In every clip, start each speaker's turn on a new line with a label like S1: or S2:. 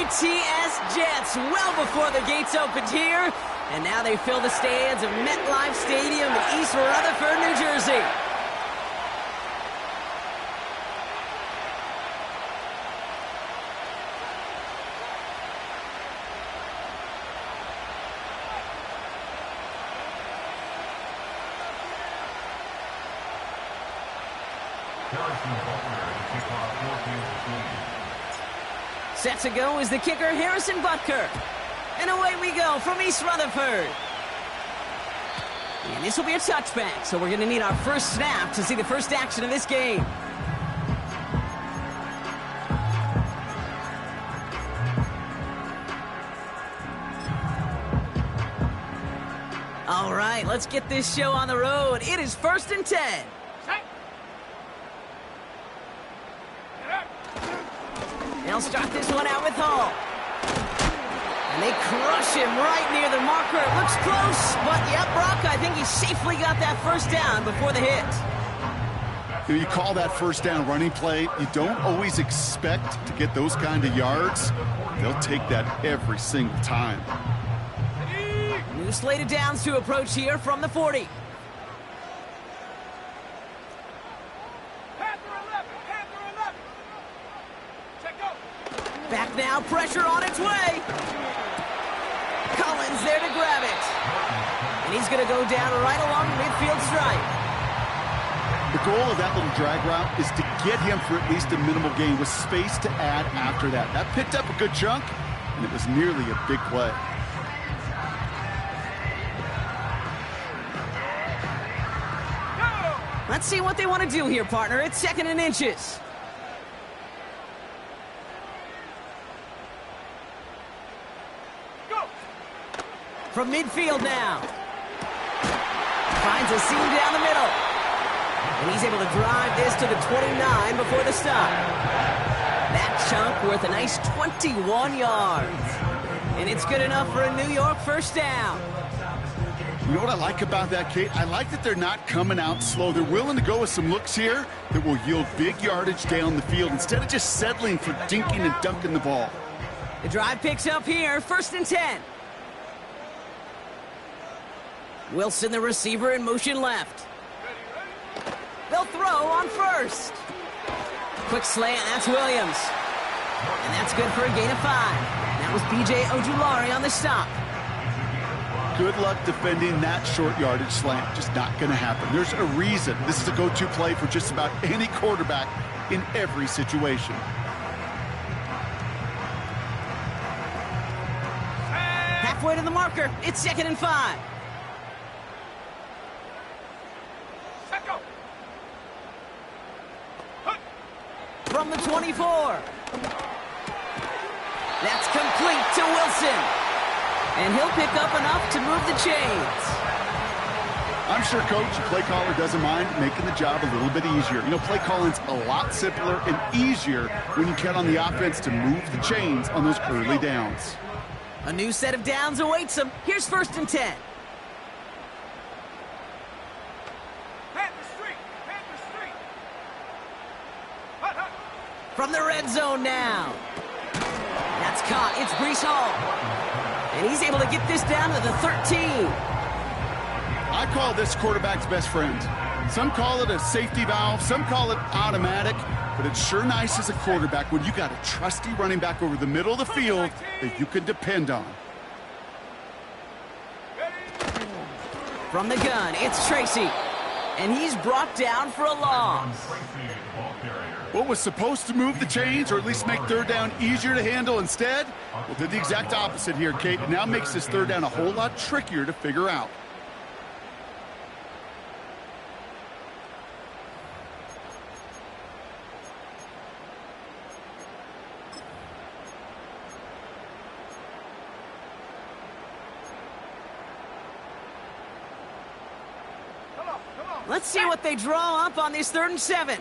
S1: ATS Jets well before the gates opened here, and now they fill the stands of MetLife Stadium in East Rutherford, New Jersey. Set to go is the kicker, Harrison Butker. And away we go from East Rutherford. And this will be a touchback, so we're going to need our first snap to see the first action of this game. All right, let's get this show on the road. It is 1st and 10. They'll start this one out with Hall. And they crush him right near the marker. It looks close, but yep, Brock, I think he safely got that first down before the hit.
S2: You call that first down running play, you don't always expect to get those kind of yards. They'll take that every single time.
S1: New slate of downs to approach here from the 40. Back now, pressure on its way. Collins there to grab it. And he's going to go down right along the midfield stripe.
S2: The goal of that little drag route is to get him for at least a minimal gain with space to add after that. That picked up a good chunk, and it was nearly a big play.
S1: Let's see what they want to do here, partner. It's 2nd and inches. From midfield now. Finds a seam down the middle. And he's able to drive this to the 29 before the stop. That chunk worth a nice 21 yards. And it's good enough for a New York first down.
S2: You know what I like about that, Kate? I like that they're not coming out slow. They're willing to go with some looks here that will yield big yardage down the field instead of just settling for dinking and dunking the ball.
S1: The drive picks up here, 1st and 10. Wilson, the receiver, in motion left. They'll throw on 1st. Quick slant, that's Williams. And that's good for a gain of 5. That was B.J. Ojulari on the stop.
S2: Good luck defending that short yardage slant. Just not going to happen. There's a reason this is a go-to play for just about any quarterback in every situation.
S1: Halfway to the marker. It's 2nd and 5. From the 24. That's complete to Wilson. And he'll pick up enough to move the chains.
S2: I'm sure, Coach, the play caller doesn't mind making the job a little bit easier. You know, play calling's a lot simpler and easier when you count on the offense to move the chains on those early downs.
S1: A new set of downs awaits him. Here's 1st and 10. From the red zone now. That's caught. It's Breece Hall. And he's able to get this down to the 13.
S2: I call this quarterback's best friend. Some call it a safety valve. Some call it automatic. But it's sure nice as a quarterback when you got a trusty running back over the middle of the field that you can depend on.
S1: From the gun, it's Tracy. And he's brought down for a loss.
S2: What was supposed to move the chains or at least make 3rd down easier to handle instead? Well, did the exact opposite here, Kate. It now makes this 3rd down a whole lot trickier to figure out.
S1: Let's see what they draw up on this 3rd and 7.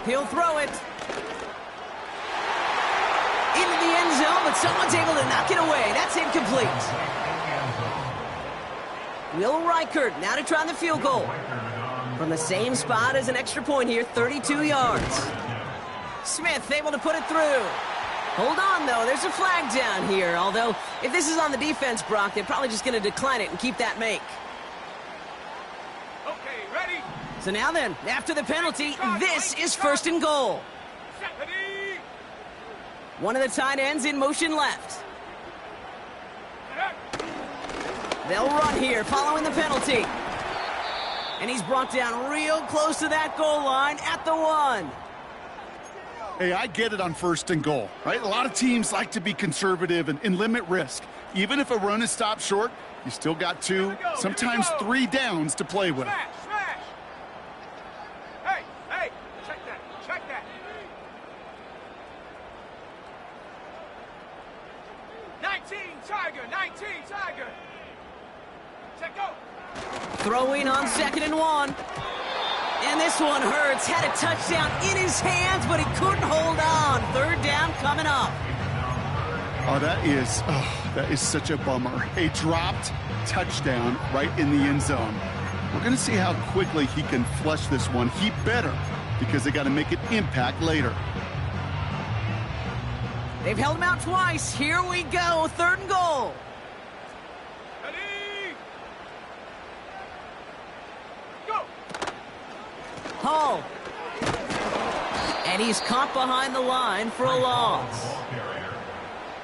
S1: He'll throw it. Into the end zone, but someone's able to knock it away. That's incomplete. Will Reichert now to try the field goal. From the same spot as an extra point here, 32 yards. Smith able to put it through. Hold on, though. There's a flag down here. Although, if this is on the defense, Brock, they're probably just going to decline it and keep that make.
S3: Okay, ready?
S1: So now then, after the penalty, this is first and goal. One of the tight ends in motion left. They'll run here following the penalty. And he's brought down real close to that goal line at the 1.
S2: Hey, I get it on first and goal, right? A lot of teams like to be conservative and limit risk. Even if a run is stopped short, you still got 2, sometimes 3 downs to play with.
S3: Smash, smash. Hey, check that. 19 Tiger. Check go.
S1: Throwing on 2nd and 1. And this one hurts. Had a touchdown in his hands, but he couldn't hold on. 3rd down coming up.
S2: Oh, that is such a bummer. A dropped touchdown right in the end zone. We're going to see how quickly he can flush this one. He better, because they got to make an impact later.
S1: They've held him out twice. Here we go. 3rd and goal.
S3: Ready? Go.
S1: Hall. And he's caught behind the line for a loss.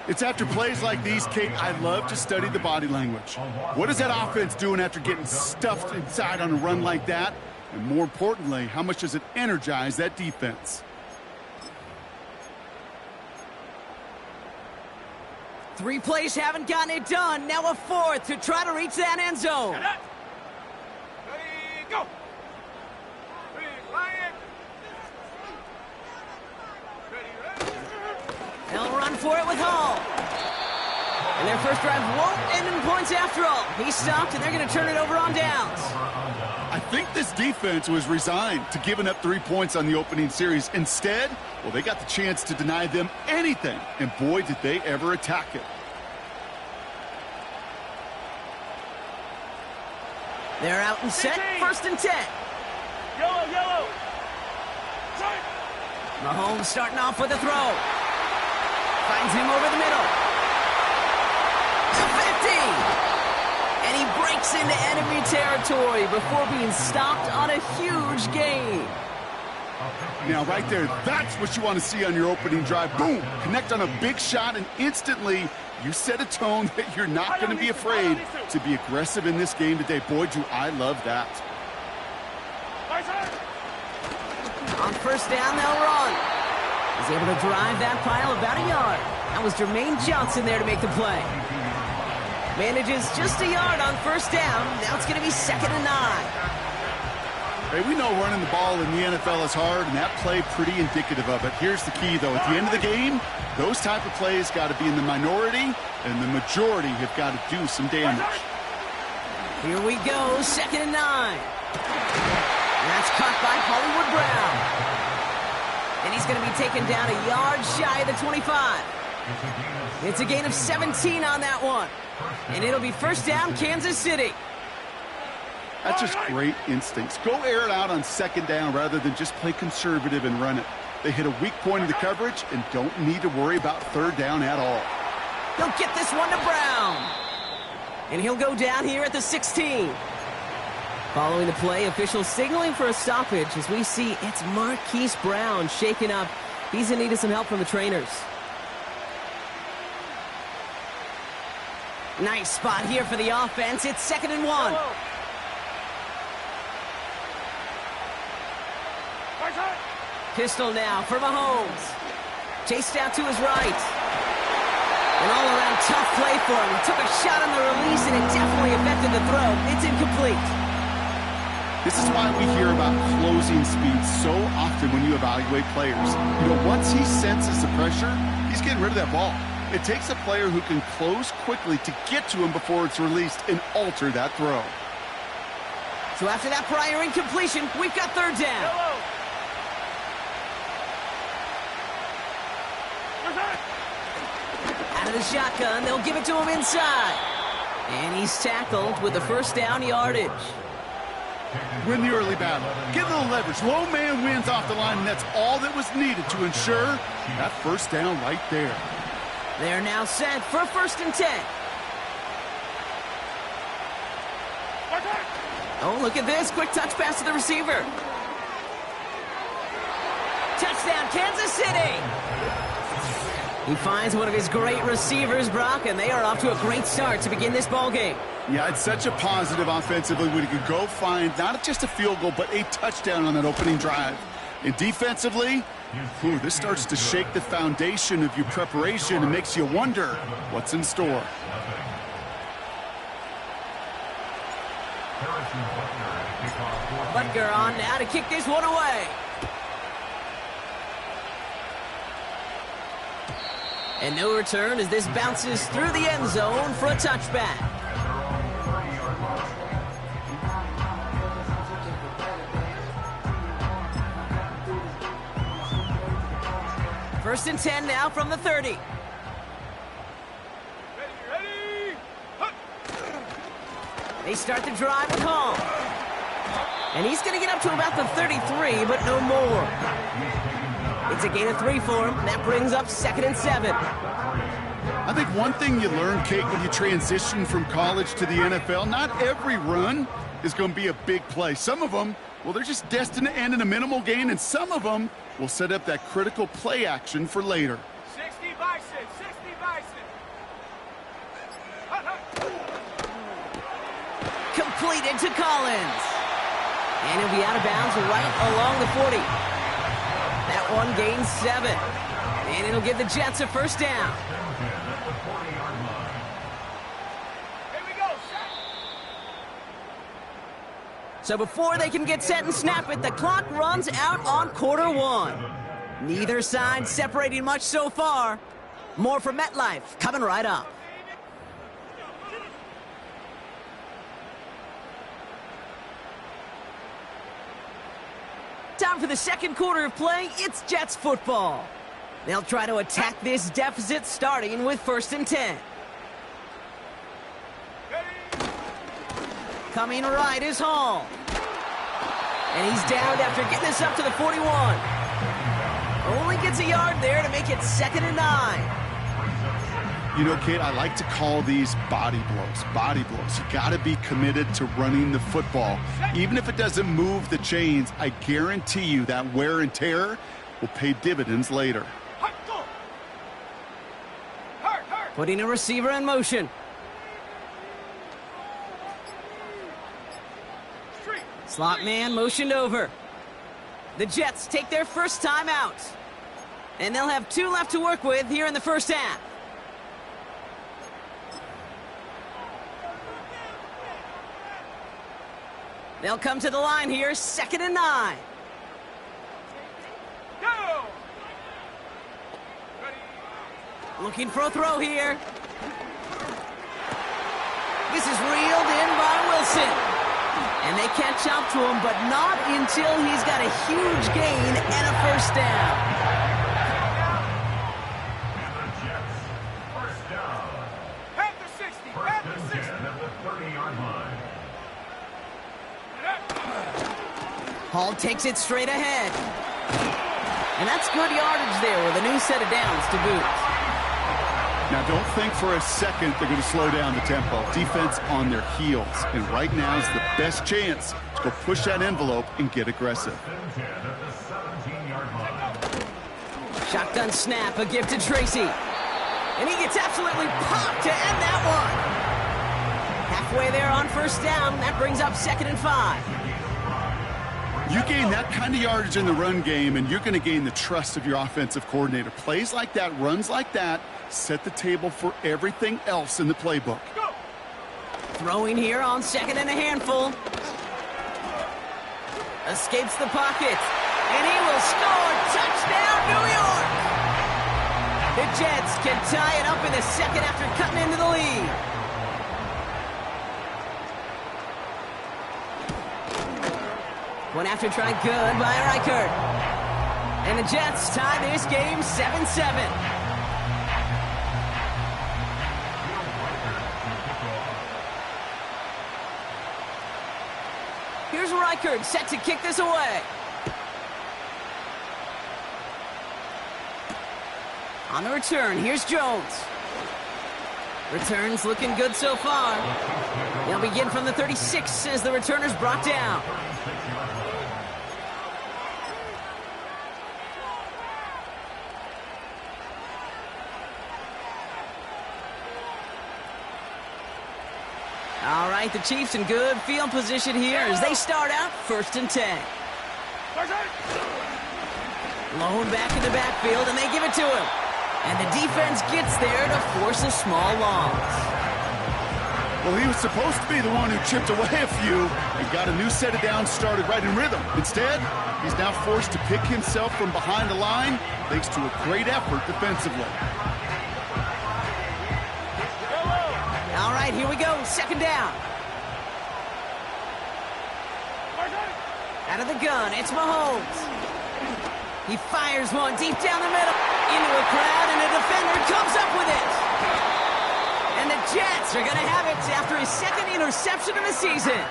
S2: It's after plays like these, Kate, I love to study the body language. What is that offense doing after getting stuffed inside on a run like that? And more importantly, how much does it energize that defense?
S1: 3 plays haven't gotten it done. Now a 4th to try to reach that end zone.
S3: Ready, go. Lion. Ready.
S1: They'll run for it with Hall. And their first drive won't end in points after all. He stopped, and they're going to turn it over on downs.
S2: I think this defense was resigned to giving up 3 points on the opening series. Instead, well, they got the chance to deny them anything, and boy, did they ever attack it.
S1: They're out and set, 1st and 10.
S3: Yellow.
S1: Mahomes starting off with a throw. Finds him over the middle. To 50! And he breaks into enemy territory before being stopped on a huge gain.
S2: Now, right there, that's what you want to see on your opening drive. Boom! Connect on a big shot, and instantly you set a tone that you're not going to be afraid to be aggressive in this game today. Boy, do I love that.
S1: On 1st down, they'll run. He's able to drive that pile about a yard. That was Jermaine Johnson there to make the play. Manages just a yard on 1st down. Now it's going to be 2nd and 9.
S2: Hey, we know running the ball in the NFL is hard, and that play pretty indicative of it. Here's the key, though. At the end of the game, those type of plays got to be in the minority, and the majority have got to do some damage.
S1: Here we go, 2nd and 9. That's caught by Hollywood Brown. And he's going to be taken down a yard shy of the 25. It's a gain of 17 on that one. And it'll be 1st down, Kansas City.
S2: That's just great instincts. Go air it out on 2nd down rather than just play conservative and run it. They hit a weak point in the coverage and don't need to worry about 3rd down at all.
S1: He'll get this one to Brown. And he'll go down here at the 16. Following the play, officials signaling for a stoppage as we see it's Marquise Brown shaken up. He's in need of some help from the trainers. Nice spot here for the offense. It's 2nd and 1. Pistol now for Mahomes. Chased out to his right. An all-around tough play for him. He took a shot on the release, and it definitely affected the throw. It's incomplete.
S2: This is why we hear about closing speed so often when you evaluate players. You know, once he senses the pressure, he's getting rid of that ball. It takes a player who can close quickly to get to him before it's released and alter that throw.
S1: So after that prior incompletion, we've got 3rd down. Out of the shotgun, they'll give it to him inside. And he's tackled with the first down yardage.
S2: Win the early battle. Get a little leverage. Low man wins off the line, and that's all that was needed to ensure that first down right there.
S1: They're now set for 1st and 10. Oh, look at this. Quick touch pass to the receiver. Touchdown, Kansas City. He finds one of his great receivers, Brock, and they are off to a great start to begin this ballgame.
S2: Yeah, it's such a positive offensively when you could go find not just a field goal, but a touchdown on that opening drive. And defensively, this starts to shake the foundation of your preparation and makes you wonder what's in store.
S1: Butker on now to kick this one away. And no return as this bounces through the end zone for a touchback. First and 10 now from the 30.
S3: Ready.
S1: They start the drive with Hall. And he's going to get up to about the 33, but no more. It's a gain of 3 for him. That brings up 2nd and 7.
S2: I think one thing you learn, Kate, when you transition from college to the NFL, not every run is going to be a big play. Some of them, well, they're just destined to end in a minimal gain, and some of them will set up that critical play action for later.
S3: 60 Bison, 60 Bison.
S1: Completed to Collins. And he'll be out of bounds right along the 40. That one gains 7. And it'll give the Jets a first down.
S3: Here we go, set.
S1: So before they can get set and snap it, the clock runs out on quarter 1. Neither side separating much so far. More from MetLife coming right up. Time for the second quarter of play. It's Jets football. They'll try to attack this deficit starting with 1st and 10. Coming right is Hall. And he's downed after getting this up to the 41. Only gets a yard there to make it 2nd and 9.
S2: You know, Kate, I like to call these body blows. Body blows. You got to be committed to running the football. Even if it doesn't move the chains, I guarantee you that wear and tear will pay dividends later.
S1: Putting a receiver in motion. Slot man motioned over. The Jets take their first time out. And they'll have 2 left to work with here in the first half. They'll come to the line here, 2nd and 9.
S3: Go!
S1: Looking for a throw here. This is reeled in by Wilson. And they catch up to him, but not until he's got a huge gain and a first down.
S3: At the 60, at the 60.
S1: Hall takes it straight ahead. And that's good yardage there with a new set of downs to boot.
S2: Now, don't think for a second they're going to slow down the tempo. Defense on their heels. And right now is the best chance to go push that envelope and get aggressive.
S1: Shotgun snap, a gift to Tracy. And he gets absolutely popped to end that one. Halfway there on first down. That brings up 2nd and 5.
S2: You gain that kind of yardage in the run game, and you're going to gain the trust of your offensive coordinator. Plays like that, runs like that, set the table for everything else in the playbook.
S3: Go!
S1: Throwing here on 2nd and a handful. Escapes the pocket. And he will score. Touchdown, New York! The Jets can tie it up in the second after cutting into the lead. One after try good by Reichert. And the Jets tie this game 7-7. Here's Reichard, set to kick this away. On the return, here's Jones. Returns looking good so far. They'll begin from the 36 as the returner's brought down. All right, the Chiefs in good field position here as they start out 1st and 10. Lone back in the backfield, and they give it to him. And the defense gets there to force a small loss.
S2: Well, he was supposed to be the one who chipped away a few and got a new set of downs started right in rhythm. Instead, he's now forced to pick himself from behind the line thanks to a great effort defensively.
S1: All right, here we go. 2nd down. Out of the gun, it's Mahomes. He fires one deep down the middle into a crowd, and a defender comes up with it. And the Jets are going to have it after his 2nd interception of the season.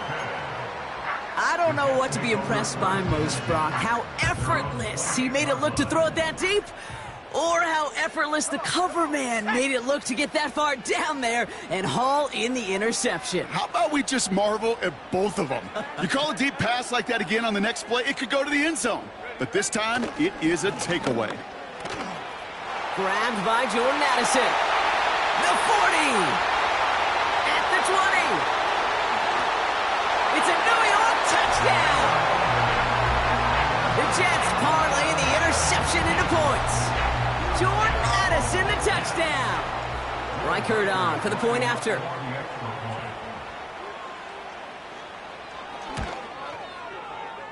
S1: I don't know what to be impressed by most, Brock. How effortless he made it look to throw it that deep, or how effortless the cover man made it look to get that far down there and haul in the interception.
S2: How about we just marvel at both of them? You call a deep pass like that again on the next play, it could go to the end zone. But this time, it is a takeaway.
S1: Grabbed by Jordan Addison. The 40. At the 20. It's a New York touchdown. The Jets parlay the interception into points. Jordan Addison, the touchdown. Reichard on for the point after.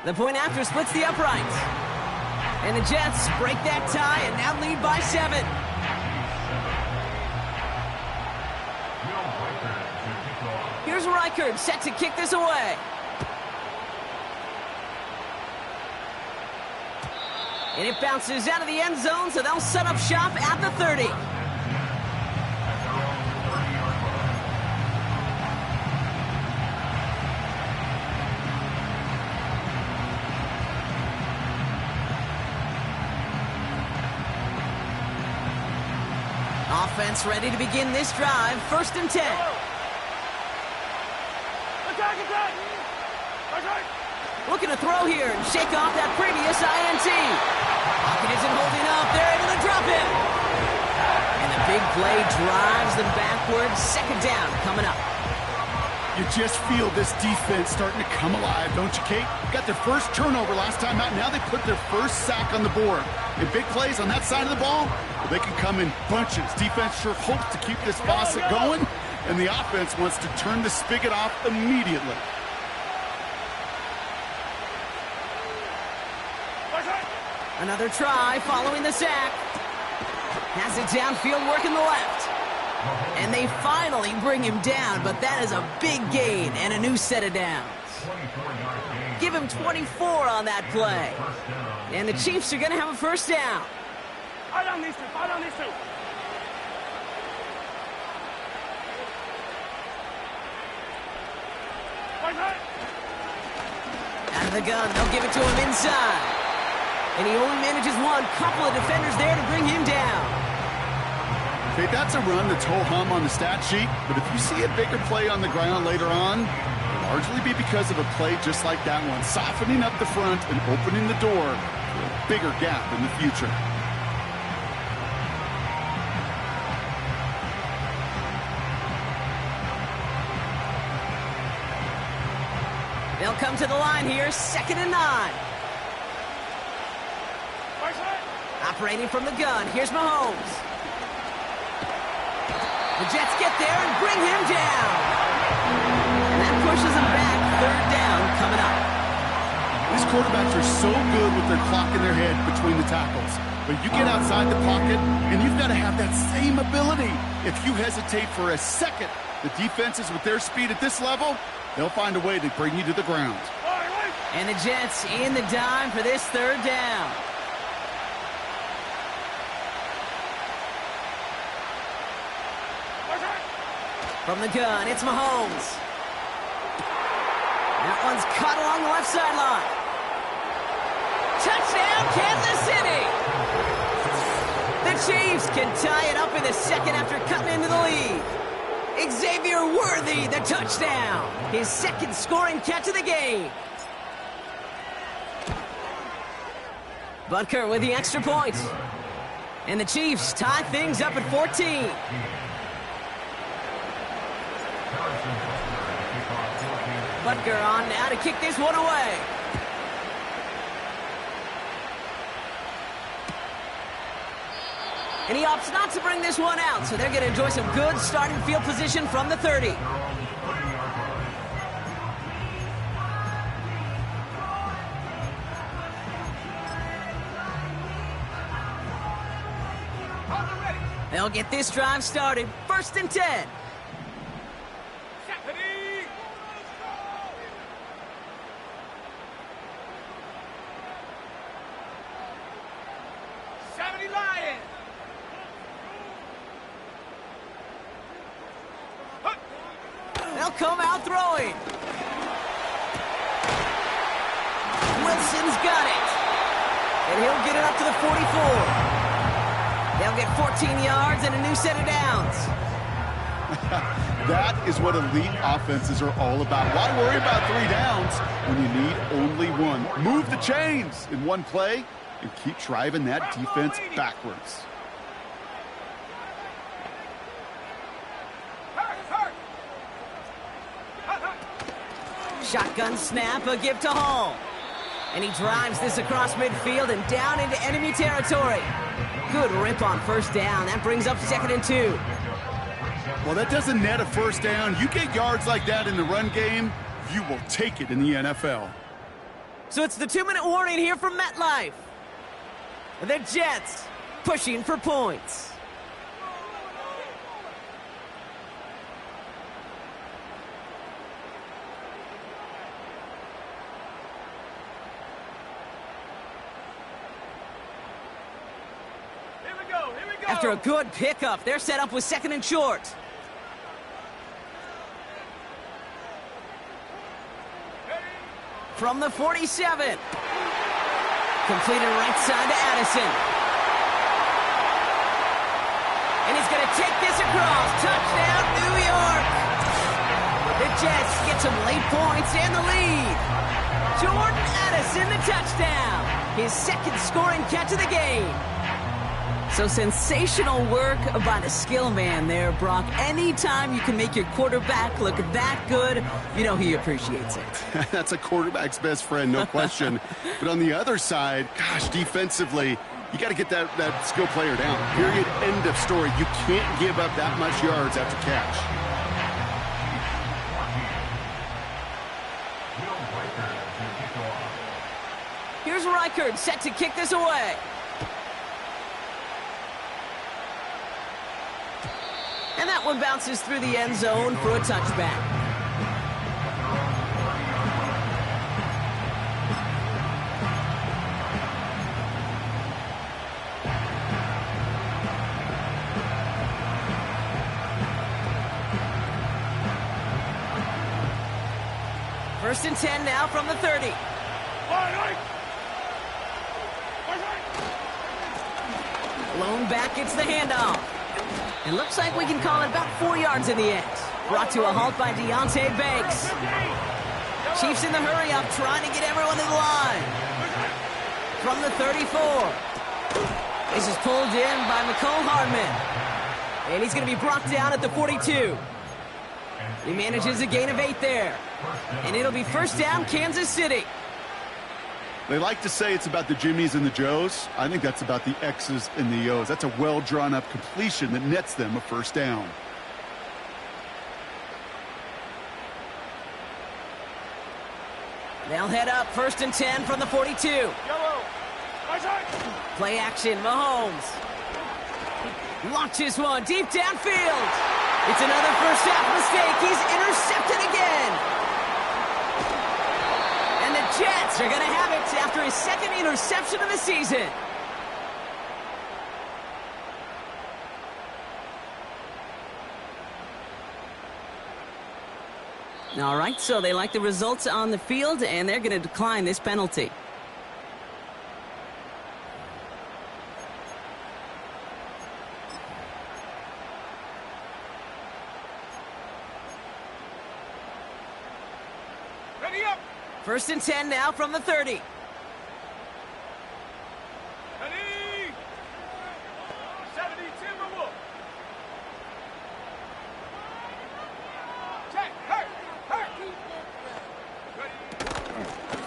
S1: The point after splits the uprights. And the Jets break that tie and now lead by 7. Here's Reichard, set to kick this away. And it bounces out of the end zone, so they'll set up shop at the 30. Offense ready to begin this drive, 1st and 10.
S3: Attack!
S1: Looking to throw here and shake off that previous INT. Pocket isn't holding up. They're able to drop him. And the big play drives them backwards. 2nd down coming up.
S2: You just feel this defense starting to come alive, don't you, Kate? Got their first turnover last time out. Now they put their first sack on the board. And big plays on that side of the ball, well, they can come in bunches. Defense sure hopes to keep this faucet going, and the offense wants to turn the spigot off immediately.
S1: Another try following the sack. Has it downfield, working the left. And they finally bring him down, but that is a big gain and a new set of downs. Give him 24 on that play. And the Chiefs are going to have a 1st down.
S3: Fight on these two.
S1: Out of the gun, they'll give it to him inside. And he only manages one. Couple of defenders there to bring him down.
S2: Okay, that's a run that's ho-hum on the stat sheet, but if you see a bigger play on the ground later on, it'll largely be because of a play just like that one, softening up the front and opening the door to a bigger gap in the future.
S1: They'll come to the line here, 2nd and 9. Operating from the gun, here's Mahomes. The Jets get there and bring him down. And that pushes him back, 3rd down coming up.
S2: These quarterbacks are so good with their clock in their head between the tackles. But you get outside the pocket, and you've got to have that same ability. If you hesitate for a second, the defenses with their speed at this level, they'll find a way to bring you to the ground.
S1: And the Jets in the dime for this 3rd down. From the gun, it's Mahomes. That one's caught along the left sideline. Touchdown, Kansas City! The Chiefs can tie it up in the second after cutting into the lead. Xavier Worthy, the touchdown. His second scoring catch of the game. Butker with the extra point. And the Chiefs tie things up at 14. Butker on now to kick this one away. And he opts not to bring this one out, so they're going to enjoy some good starting field position from the 30. They'll get this drive started. 1st and 10. They'll come out throwing. Wilson's got it. And he'll get it up to the 44. They'll get 14 yards and a new set of downs.
S2: That is what elite offenses are all about. Why worry about 3 downs when you need only one? Move the chains in one play and keep driving that defense backwards.
S1: Shotgun snap, a give to Hall. And he drives this across midfield and down into enemy territory. Good rip on 1st down. That brings up 2nd and 2.
S2: Well, that doesn't net a 1st down. You get yards like that in the run game, you will take it in the NFL.
S1: So it's the 2-minute warning here from MetLife. The Jets pushing for points. After a good pickup, they're set up with 2nd and short. From the 47. Completed right side to Addison. And he's going to take this across. Touchdown, New York. The Jets get some late points and the lead. Jordan Addison, the touchdown. His 2nd scoring catch of the game. So sensational work by the skill man there, Brock. Anytime you can make your quarterback look that good, you know he appreciates it.
S2: That's a quarterback's best friend, no question. But on the other side, gosh, defensively, you got to get that skill player down. Period, end of story. You can't give up that much yards after catch.
S1: Here's Reichard set to kick this away. And that one bounces through the end zone for a touchback. First and 10 now from the 30. Blown back, it's the handoff. It looks like we can call it about 4 yards in the end. Brought to a halt by Deontay Banks. Chiefs in the hurry-up, trying to get everyone to the line. From the 34. This is pulled in by Mecole Hardman. And he's going to be brought down at the 42. He manages a gain of 8 there. And it'll be 1st down, Kansas City.
S2: They like to say it's about the Jimmies and the Joes. I think that's about the X's and the O's. That's a well-drawn-up completion that nets them a 1st down.
S1: They'll head up 1st and 10 from the 42. Play action, Mahomes. Launches one deep downfield. It's another 1st half mistake. He's intercepted again. And the Jets are going to have it after his 2nd interception of the season. All right, so they like the results on the field, and they're going to decline this penalty.
S3: Ready up.
S1: 1st and 10 now from the 30.
S3: Ready.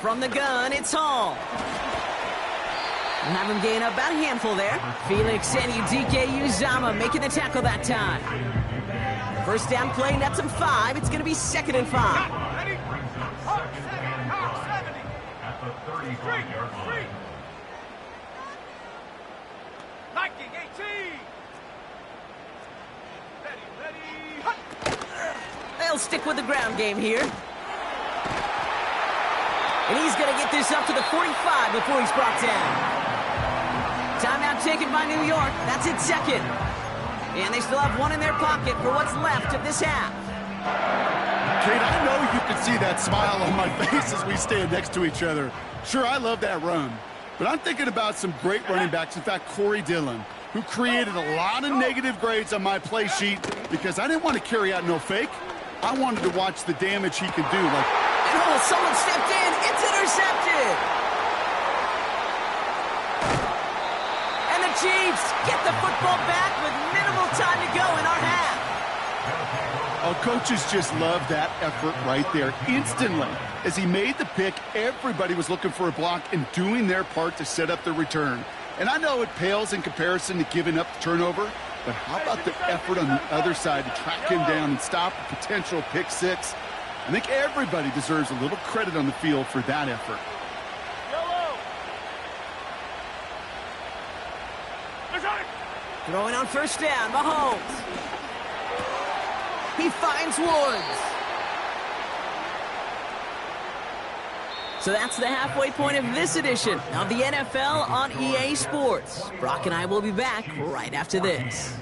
S1: From the gun, it's Hall. We'll have him gain about a handful there. Felix and Udike Uzama making the tackle that time. 1st down play, nets him 5. It's going to be 2nd and 5.
S3: Ready? Hawk 70.
S4: At the 35-yard line.
S3: Liking 18. Ready. Hut.
S1: They'll stick with the ground game here. And he's going to get this up to the 45 before he's brought down. Timeout taken by New York. That's its 2nd. And they still have 1 in their pocket for what's left of this half.
S2: Kate, I know you can see that smile on my face as we stand next to each other. Sure, I love that run. But I'm thinking about some great running backs. In fact, Corey Dillon, who created a lot of negative grades on my play sheet because I didn't want to carry out no fake. I wanted to watch the damage he could do. Like,
S1: oh, someone stepped in. It's intercepted. And the Chiefs get the football back with minimal time to go in our half.
S2: oh, coaches just love that effort right there. Instantly, as he made the pick, everybody was looking for a block and doing their part to set up the return. And I know it pales in comparison to giving up the turnover, but how about the effort on the other side to track him down and stop a potential pick six? I think everybody deserves a little credit on the field for that effort.
S1: Throwing on 1st down, Mahomes. He finds Woods. So that's the halfway point of this edition of the NFL on EA Sports. Brock and I will be back right after this.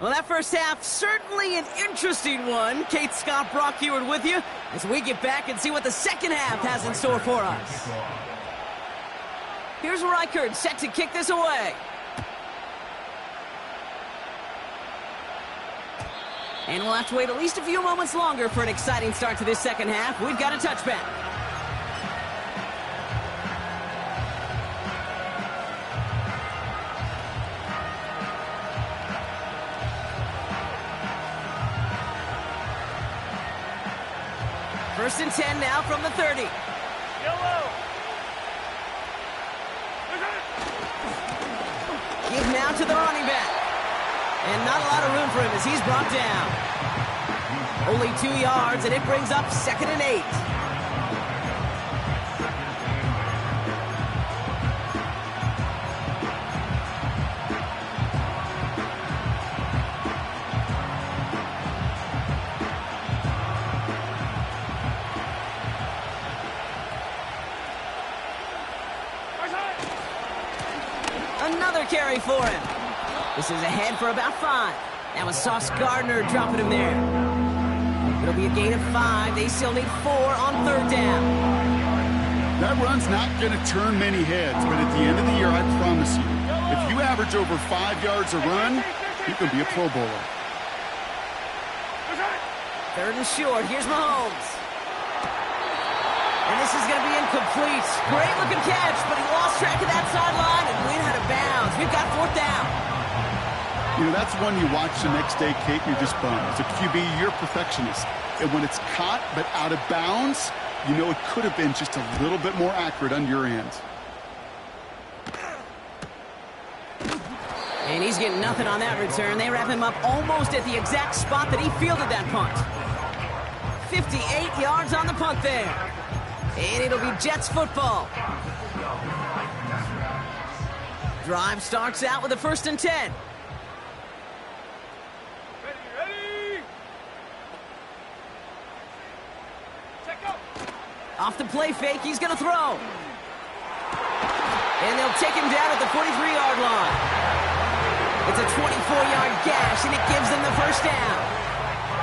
S1: Well, that first half, certainly an interesting one. Kate, Scott, Brock Heward with you as we get back and see what the second half has in store for us. Here's Reichard set to kick this away. And we'll have to wait at least a few moments longer for an exciting start to this second half. We've got a touchback. First and 10 now from the 30. Give now to the running back. And not a lot of room for him as he's brought down. Only 2 yards, and it brings up 2nd and 8. Another carry for him. This is ahead for about 5. That was Sauce Gardner dropping him there. It'll be a gain of 5. They still need 4 on 3rd down.
S2: That run's not going to turn many heads, but at the end of the year, I promise you, if you average over 5 yards a run, you can be a Pro Bowler.
S1: 3rd and short. Here's Mahomes. And this is going to be incomplete. Great looking catch, but he lost track of that sideline and went out of bounds. We've got 4th down.
S2: You know, that's one you watch the next day, Kate, and you're just bummed. As a QB, you're a perfectionist. And when it's caught but out of bounds, you know it could have been just a little bit more accurate on your end.
S1: And he's getting nothing on that return. They wrap him up almost at the exact spot that he fielded that punt. 58 yards on the punt there. And it'll be Jets football. Drive starts out with a 1st and 10.
S3: Ready. Check up.
S1: Off the play fake, he's going to throw. And they'll take him down at the 43-yard line. It's a 24-yard gash, and it gives them the 1st down.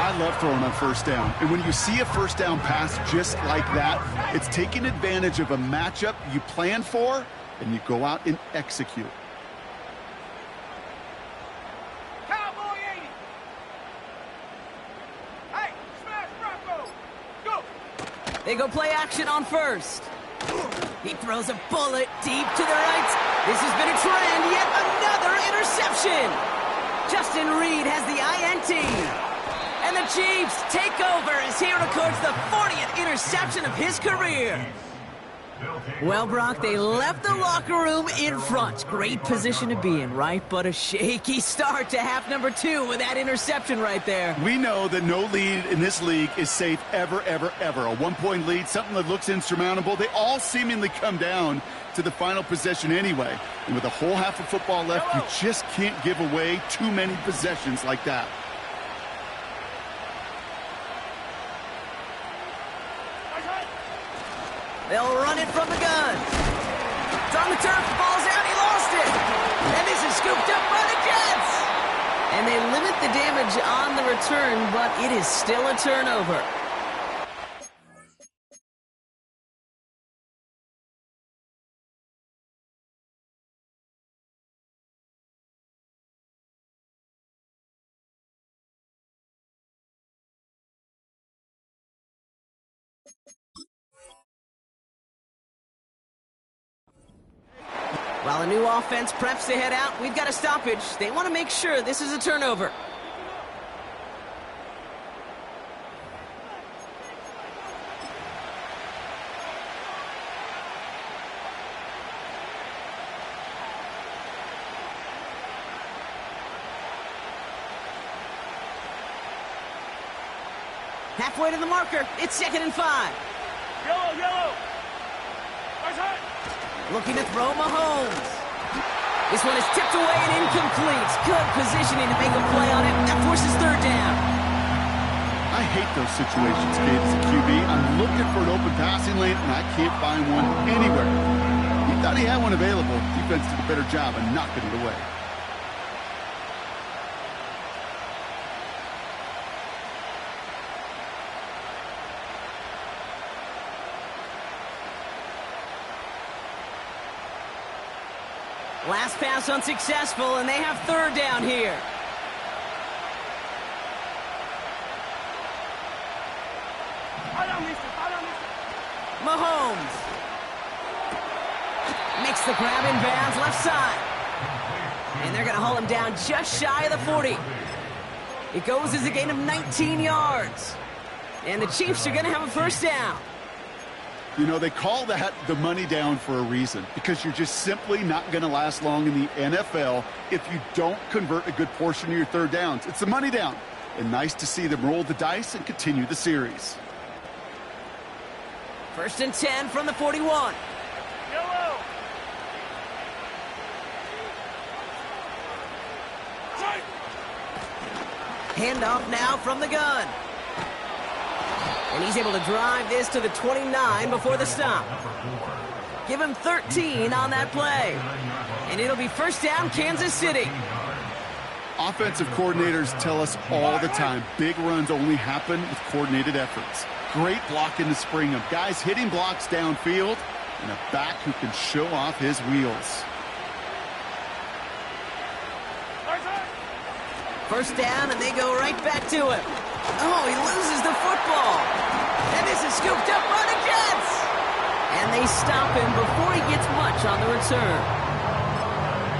S2: I love throwing on 1st down. And when you see a 1st down pass just like that, it's taking advantage of a matchup you plan for, and you go out and execute.
S3: Cowboy 80. Hey, smash Bronco. Go.
S1: They go play action on 1st. He throws a bullet deep to the right. This has been a trend. Yet another interception. Justin Reed has the INT. And the Chiefs take over as he records the 40th interception of his career. Well, Brock, they left the locker room in front. Great position to be in, right? But a shaky start to half number 2 with that interception right there.
S2: We know that no lead in this league is safe ever, ever, ever. A 1-point lead, something that looks insurmountable. They all seemingly come down to the final possession anyway. And with a whole half of football left, you just can't give away too many possessions like that.
S1: They'll run it from the gun. It's on the turf, the ball's out, he lost it. And this is scooped up by the Jets. And they limit the damage on the return, but it is still a turnover. While a new offense preps to head out, we've got a stoppage. They want to make sure this is a turnover. Halfway to the marker, it's 2nd and 5.
S3: Yellow. Eyes high.
S1: Looking to throw Mahomes. This one is tipped away and incomplete. Good positioning to make a play on it. That forces 3rd down.
S2: I hate those situations, Kate, as a QB. I'm looking for an open passing lane, and I can't find one anywhere. He thought he had one available. Defense did a better job of knocking it away.
S1: Last pass unsuccessful, and they have 3rd down here. Mahomes makes the grab in bounds left side. And they're going to haul him down just shy of the 40. It goes as a gain of 19 yards. And the Chiefs are going to have a 1st down.
S2: You know, they call that the money down for a reason, because you're just simply not going to last long in the NFL if you don't convert a good portion of your 3rd downs. It's the money down. And nice to see them roll the dice and continue the series.
S1: 1st and 10 from the 41.
S3: Yellow.
S1: Handoff now from the gun. And he's able to drive this to the 29 before the stop. Give him 13 on that play. And it'll be 1st down, Kansas City.
S2: Offensive coordinators tell us all the time, big runs only happen with coordinated efforts. Great blocking to spring them. Guys hitting blocks downfield, and a back who can show off his wheels.
S1: 1st down, and they go right back to him. Oh, he loses the football. And this is scooped up by the Jets. And they stop him before he gets much on the return.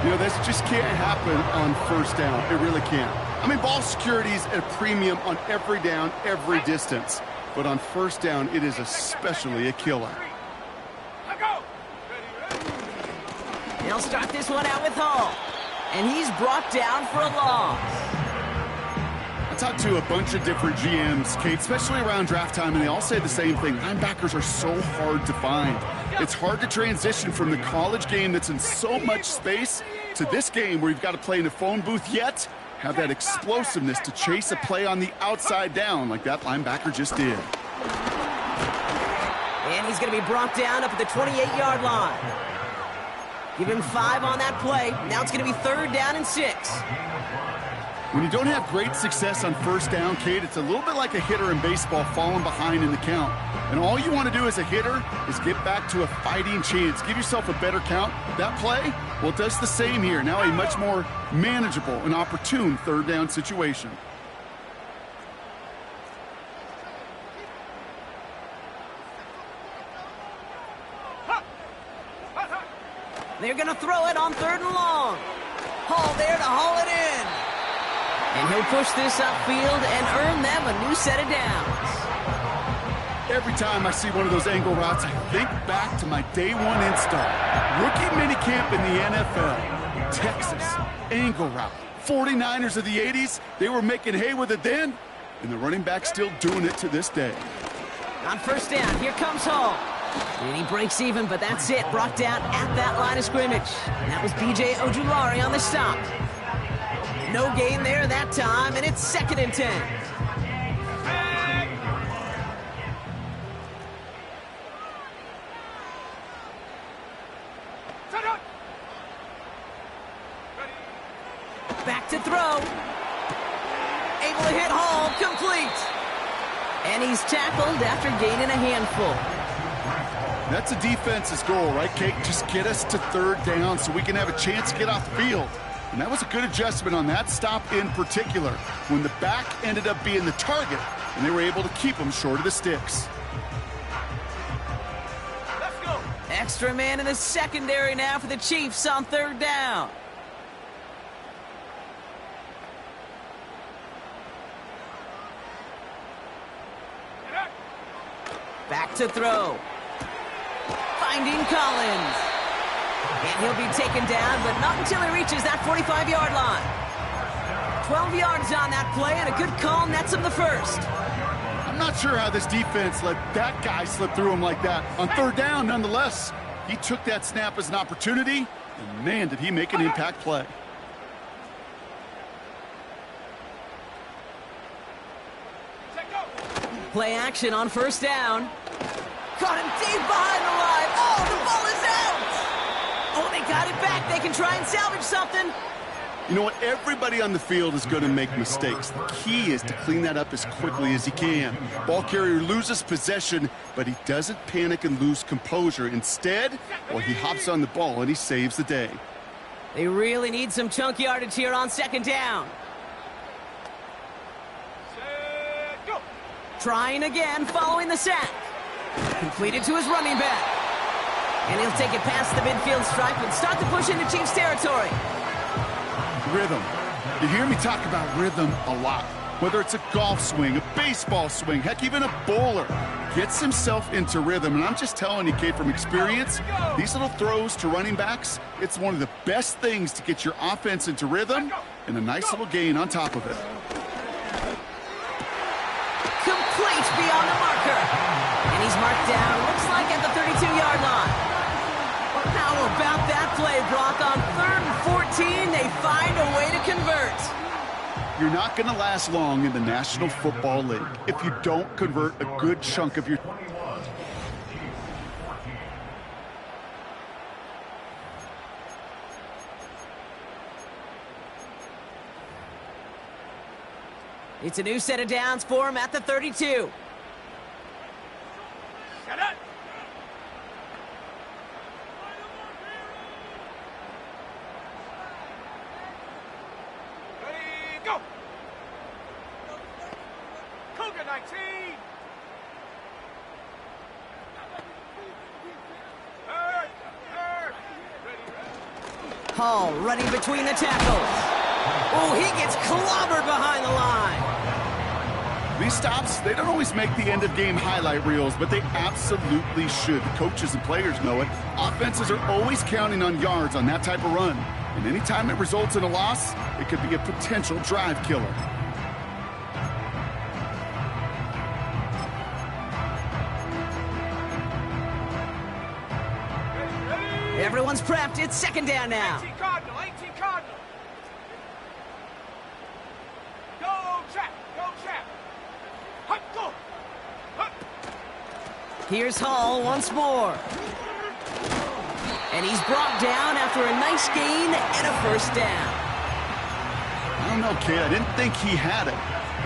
S2: You know, this just can't happen on 1st down. It really can't. I mean, ball security is at a premium on every down, every distance. But on 1st down, it is especially a killer.
S1: They'll start this one out with Hall. And he's brought down for a loss. A
S2: talked to a bunch of different GMs, Kate, especially around draft time, and they all say the same thing. Linebackers are so hard to find. It's hard to transition from the college game that's in so much space to this game where you've got to play in a phone booth, yet have that explosiveness to chase a play on the outside down like that linebacker just did.
S1: And he's going to be brought down up at the 28-yard line. Give him 5 on that play. Now it's going to be 3rd down and 6.
S2: When you don't have great success on first down, Kate, it's a little bit like a hitter in baseball falling behind in the count. And all you want to do as a hitter is get back to a fighting chance. Give yourself a better count. That play, well, it does the same here. Now a much more manageable and opportune 3rd down situation.
S1: They're going to throw it on 3rd and long. Hall there to haul it in. And he'll push this upfield and earn them a new set of downs.
S2: Every time I see one of those angle routes, I think back to my day 1 install. Rookie minicamp in the NFL. Texas, angle route. 49ers of the 80s, they were making hay with it then, and the running back's still doing it to this day.
S1: On 1st down, here comes Hall. And he breaks even, but that's it. Brought down at that line of scrimmage. And that was B.J. Ojulari on the stop. No gain there that time, and it's 2nd and 10. Back to throw. Able to hit Hall, complete. And he's tackled after gaining a handful.
S2: That's a defense's goal, right, Kate? Just get us to 3rd down so we can have a chance to get off the field. And that was a good adjustment on that stop in particular, when the back ended up being the target, and they were able to keep him short of the sticks.
S3: Let's go.
S1: Extra man in the secondary now for the Chiefs on 3rd down. Back to throw. Finding Collins. And he'll be taken down, but not until he reaches that 45-yard line. 12 yards on that play, and a good call nets him the 1st.
S2: I'm not sure how this defense let that guy slip through him like that. On 3rd down, nonetheless, he took that snap as an opportunity, and man, did he make an impact play.
S1: Play action on 1st down. Caught him deep behind the line. Oh, the ball is out! Oh, they got it back. They can try and salvage something.
S2: You know what? Everybody on the field is going to make mistakes. The key is to clean that up as quickly as he can. Ball carrier loses possession, but he doesn't panic and lose composure. Instead, well, he hops on the ball and he saves the day.
S1: They really need some chunk yardage here on 2nd down.
S3: Set, go.
S1: Trying again, following the sack. Completed to his running back. And he'll take it past the midfield stripe and start to push into Chiefs territory.
S2: Rhythm. You hear me talk about rhythm a lot. Whether it's a golf swing, a baseball swing, heck, even a bowler gets himself into rhythm. And I'm just telling you, Kate, from experience, these little throws to running backs, it's one of the best things to get your offense into rhythm and a nice little gain on top of it.
S1: Complete beyond the marker. And he's marked down, looks like at the 32-yard line. How about that play, Brock? On 3rd and 14, they find a way to convert.
S2: You're not going to last long in the National Football League if you don't convert a good chunk of your...
S1: It's a new set of downs for him at the 32.
S3: Set up. Ready, go. Cougar 19.
S1: Hall running between the tackles. Oh, he gets clobbered behind the line.
S2: These stops, they don't always make the end-of-game highlight reels, but they absolutely should. The coaches and players know it. Offenses are always counting on yards on that type of run. And anytime it results in a loss, it could be a potential drive killer.
S1: Everyone's prepped. It's second down now.
S3: 18 Cardinal, 18 Cardinal. Go, Chap, go, Chap. Hut, go. Hut.
S1: Here's Hall once more. And he's brought down after a nice gain and a first down.
S2: I don't know, Kate. I didn't think he had it.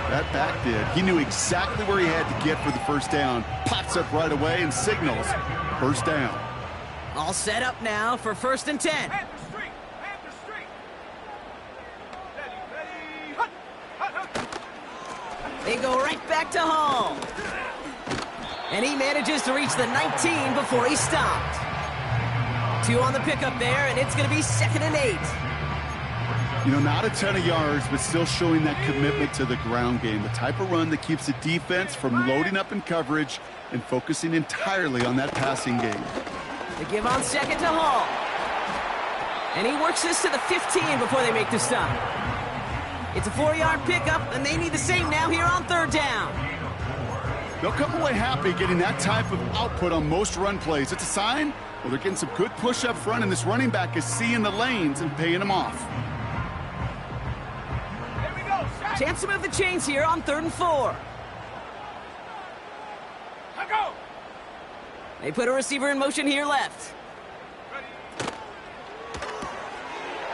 S2: That back did. He knew exactly where he had to get for the first down. Pops up right away and signals first down.
S1: All set up now for 1st and 10.
S3: Panther Street, Panther Street. Ready, ready. Hut, hut, hut.
S1: They go right back to Hall. And he manages to reach the 19 before he stopped. 2 on the pickup there, and it's going to be 2nd and 8.
S2: You know, not a ton of yards, but still showing that commitment to the ground game. The type of run that keeps the defense from loading up in coverage and focusing entirely on that passing game.
S1: They give on 2nd to Hall. And he works this to the 15 before they make the stop. It's a 4-yard pickup, and they need the same now here on 3rd down.
S2: They'll come away happy getting that type of output on most run plays. It's a sign, well, they're getting some good push up front, and this running back is seeing the lanes and paying them off.
S3: Here we go, Shaq.
S1: Chance to move the chains here on 3rd and 4.
S3: Now go.
S1: They put a receiver in motion here left.
S3: Ready.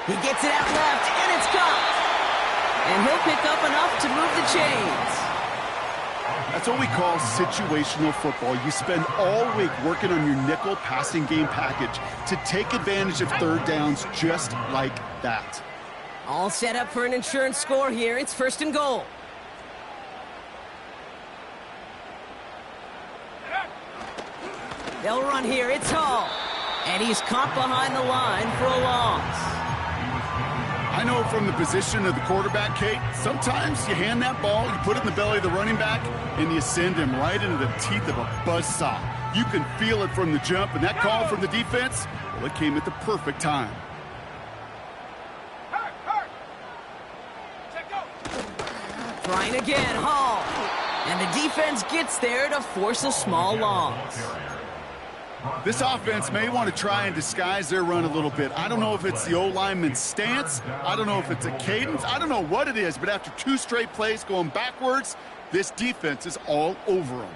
S1: He gets it out left, and it's caught. And he'll pick up enough to move the chains.
S2: That's what we call situational football. You spend all week working on your nickel passing game package to take advantage of 3rd downs just like that.
S1: All set up for an insurance score here. It's 1st and goal. They'll run here. It's Hall. And he's caught behind the line for a loss.
S2: I know from the position of the quarterback, Kate, sometimes you hand that ball, you put it in the belly of the running back, and you send him right into the teeth of a buzzsaw. You can feel it from the jump, and that call from the defense, well, it came at the perfect time.
S3: Hurt, hurt. Check go.
S1: Trying again, Hall. And the defense gets there to force a small loss.
S2: This offense may want to try and disguise their run a little bit. I don't know if it's the O-lineman's stance. I don't know if it's a cadence. I don't know what it is, but after 2 straight plays going backwards, this defense is all over them.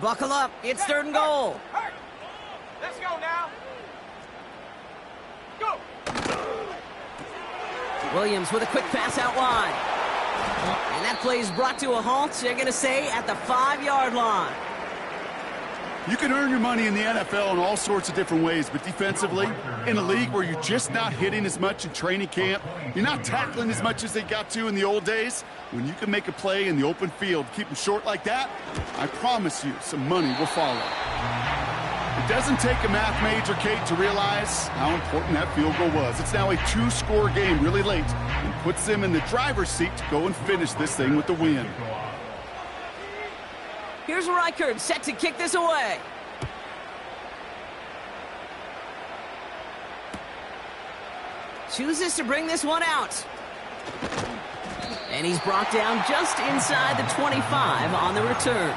S1: Buckle up. It's 3rd and goal.
S3: Hurt. Let's go now. Go.
S1: Williams with a quick pass out wide. And that play is brought to a halt, they're going to say, at the 5-yard line.
S2: You can earn your money in the NFL in all sorts of different ways, but defensively, in a league where you're just not hitting as much in training camp, you're not tackling as much as they got to in the old days, when you can make a play in the open field, keep them short like that, I promise you some money will follow. It doesn't take a math major, Kate, to realize how important that field goal was. It's now a 2-score game really late and puts them in the driver's seat to go and finish this thing with the win.
S1: Here's Reichard set to kick this away. Chooses to bring this one out. And he's brought down just inside the 25 on the return.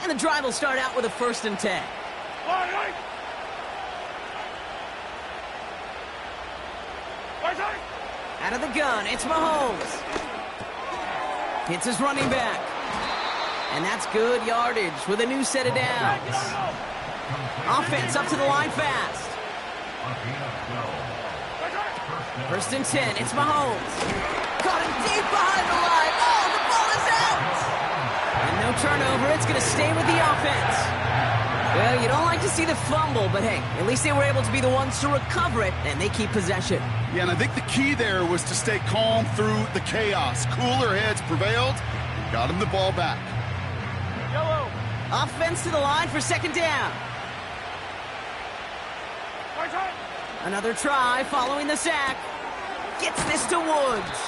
S1: And the drive will start out with a 1st and 10. Out of the gun, it's Mahomes. Hits his running back. And that's good yardage with a new set of downs. Offense up to the line fast. 1st and 10, it's Mahomes. Caught him deep behind the line. Oh, the ball is out! And no turnover, it's going to stay with the offense. Well, you don't like to see the fumble, but hey, at least they were able to be the ones to recover it, and they keep possession.
S2: Yeah, and I think the key there was to stay calm through the chaos. Cooler heads prevailed and got him the ball back.
S3: Yellow.
S1: Offense to the line for 2nd down. Another try following the sack. Gets this to Woods.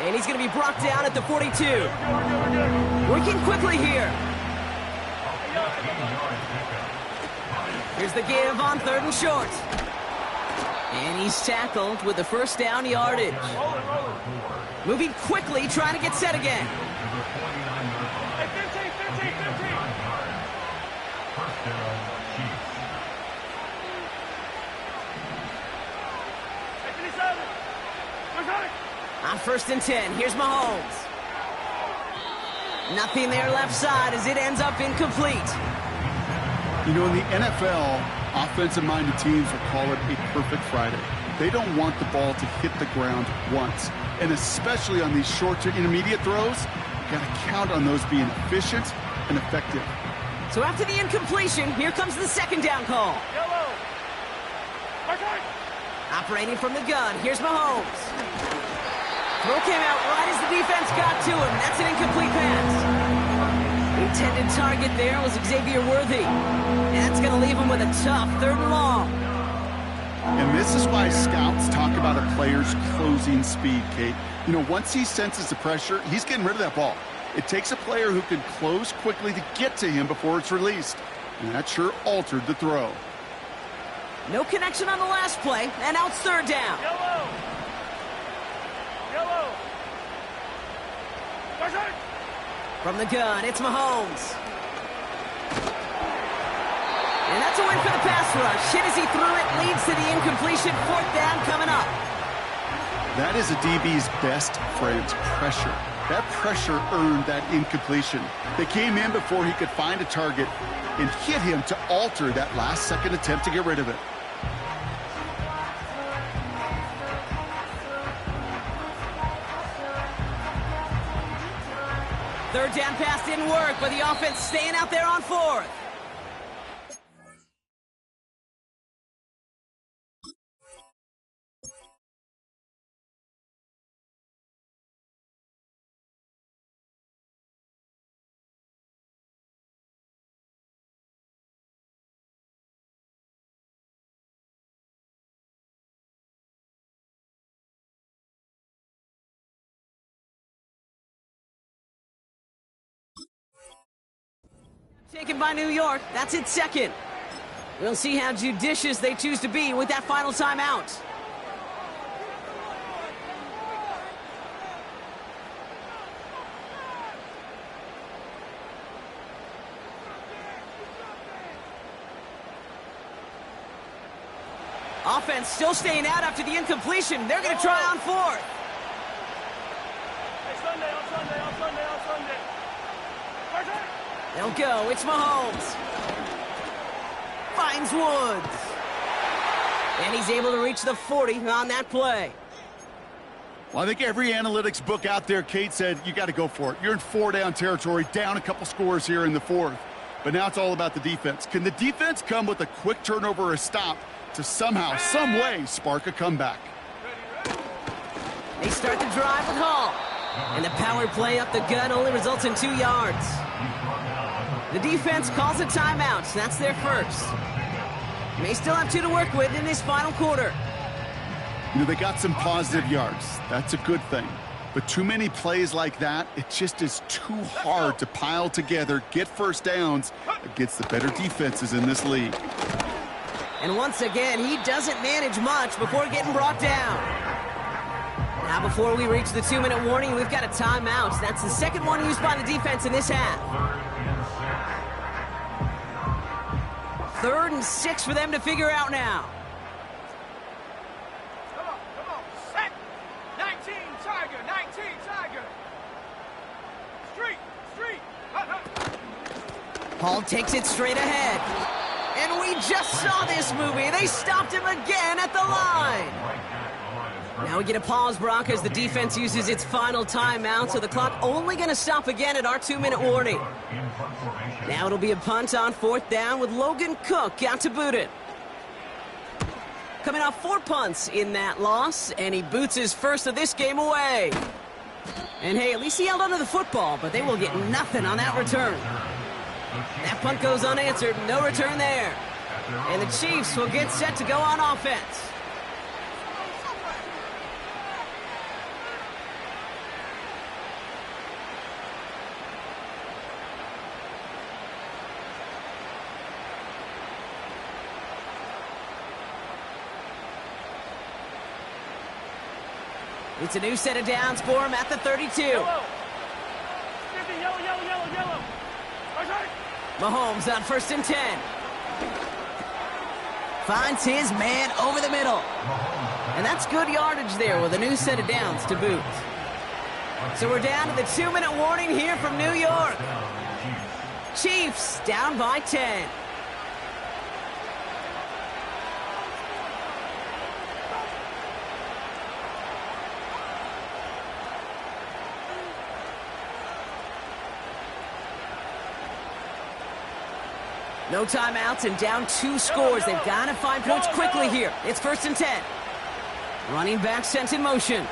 S1: And he's going to be brought down at the 42. Working quickly here. Here's the give on 3rd and short. And he's tackled with the first down yardage. Moving quickly, trying to get set again. On 1st and 10, here's Mahomes. Nothing there left side as it ends up incomplete.
S2: You know, in the NFL, offensive-minded teams will call it a perfect Friday. They don't want the ball to hit the ground once. And especially on these short to intermediate throws, you got to count on those being efficient and effective.
S1: So after the incompletion, here comes the 2nd down call.
S3: Yellow.
S1: Operating from the gun, here's Mahomes. Throw came out right as the defense got to him. That's an incomplete pass. The intended target there was Xavier Worthy. And that's going to leave him with a tough 3rd and long.
S2: And this is why scouts talk about a player's closing speed, Kate. You know, once he senses the pressure, he's getting rid of that ball. It takes a player who can close quickly to get to him before it's released. And that sure altered the throw.
S1: No connection on the last play, and now it's 3rd down.
S3: Yellow.
S1: From the gun, it's Mahomes. And that's a win for the pass rush. Hit as he threw it, leads to the incompletion. 4th down coming up.
S2: That is a DB's best friend, pressure. That pressure earned that incompletion. They came in before he could find a target and hit him to alter that last-second attempt to get rid of it.
S1: Third down pass didn't work, but the offense staying out there on 4th. Taken by New York. That's its 2nd. We'll see how judicious they choose to be with that final timeout. Offense still staying out after the incompletion. They're going to try on 4th.
S3: Hey, Sunday.
S1: They'll go. It's Mahomes. Finds Woods. And he's able to reach the 40 on that play.
S2: Well, I think every analytics book out there, Kate, said you got to go for it. You're in 4-down territory, down a couple scores here in the 4th. But now it's all about the defense. Can the defense come with a quick turnover or a stop to somehow, some way, spark a comeback?
S1: They start the drive with Hall. And the power play up the gut only results in 2 yards. The defense calls a timeout. That's their first. May still have 2 to work with in this final quarter.
S2: You know, they got some positive yards. That's a good thing. But too many plays like that, it just is too hard to pile together, get first downs against the better defenses in this league.
S1: And once again, he doesn't manage much before getting brought down. Now, before we reach the 2-minute warning, we've got a timeout. That's the 2nd one used by the defense in this half. 3rd and 6 for them to figure out now.
S3: Come on. Set. 19, Tiger. Street.
S1: Hall takes it straight ahead. And we just saw this movie. They stopped him again at the line. Now we get a pause, Brock, as the defense uses its final timeout, so the clock only going to stop again at our 2-minute warning. Now it'll be a punt on 4th down with Logan Cook out to boot it. Coming off 4 punts in that loss, and he boots his first of this game away. And hey, at least he held onto the football, but they will get nothing on that return. That punt goes unanswered, no return there. And the Chiefs will get set to go on offense. It's a new set of downs for him at the 32.
S3: Yellow. 50, yellow, yellow, yellow, yellow. Right.
S1: Mahomes on 1st and 10. Finds his man over the middle. And that's good yardage there with a new set of downs to boot. So we're down to the 2-minute warning here from New York. Chiefs down by 10. No timeouts and down 2 scores. They've got to find points quickly here. It's 1st and 10. Running back sent in motion.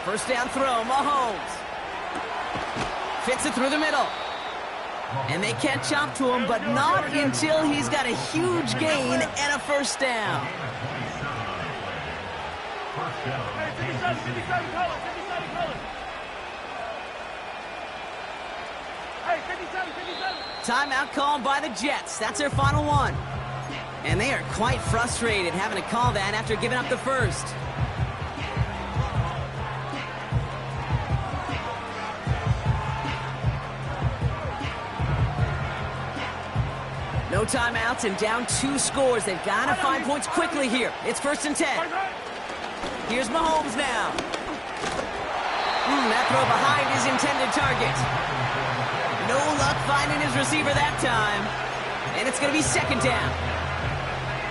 S1: First down throw, Mahomes. Fits it through the middle. And they catch up to him, but not until he's got a huge gain and a first down.
S3: Hey, 57 colors, 57 colors. Hey, 57.
S1: Timeout called by the Jets. That's their final one. And they are quite frustrated having to call that after giving up the first. No timeouts and down 2 scores. They've got to find points quickly here. It's 1st and 10. Here's Mahomes now. That throw behind his intended target. No luck finding his receiver that time. And it's going to be 2nd down.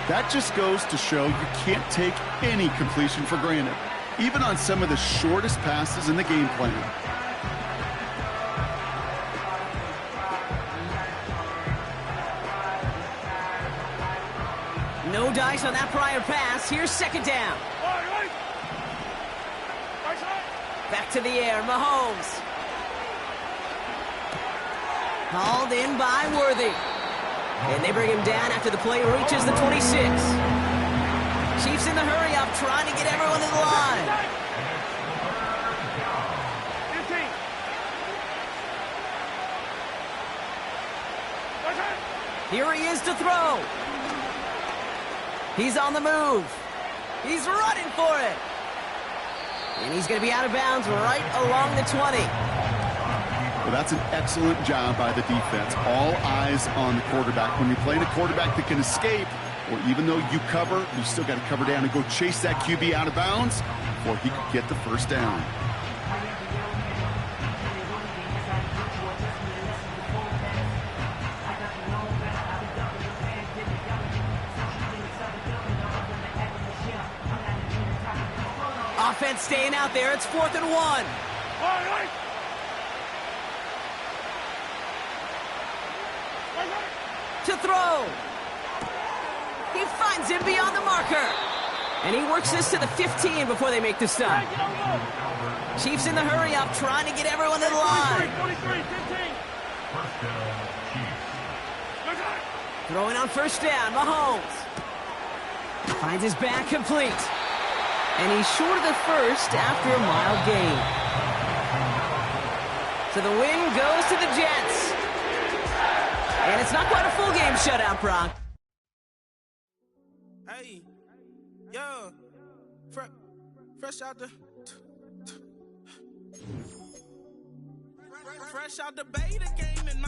S2: That just goes to show you can't take any completion for granted, even on some of the shortest passes in the game plan.
S1: No dice on that prior pass. Here's 2nd down. Back to the air, Mahomes. Hauled in by Worthy. And they bring him down after the play reaches the 26. Chiefs in the hurry-up, trying to get everyone to the line.
S3: 15.
S1: Here he is to throw. He's on the move. He's running for it. And he's going to be out of bounds right along the 20.
S2: Well, that's an excellent job by the defense. All eyes on the quarterback. When you're playing a quarterback that can escape, or even though you cover, you still got to cover down and go chase that QB out of bounds before he could get the first down.
S1: Offense staying out there. It's 4th and 1. To throw. He finds him beyond the marker. And he works this to the 15 before they make the stop. Chiefs in the hurry-up, trying to get everyone to the line.
S3: 43, 15.
S1: Throwing on 1st down, Mahomes. Finds his back complete. And he's short of the first after a mild gain. So the win goes to the Jets. And it's not quite a full game shutout, Brock.
S5: Hey, yo, fresh out the beta game and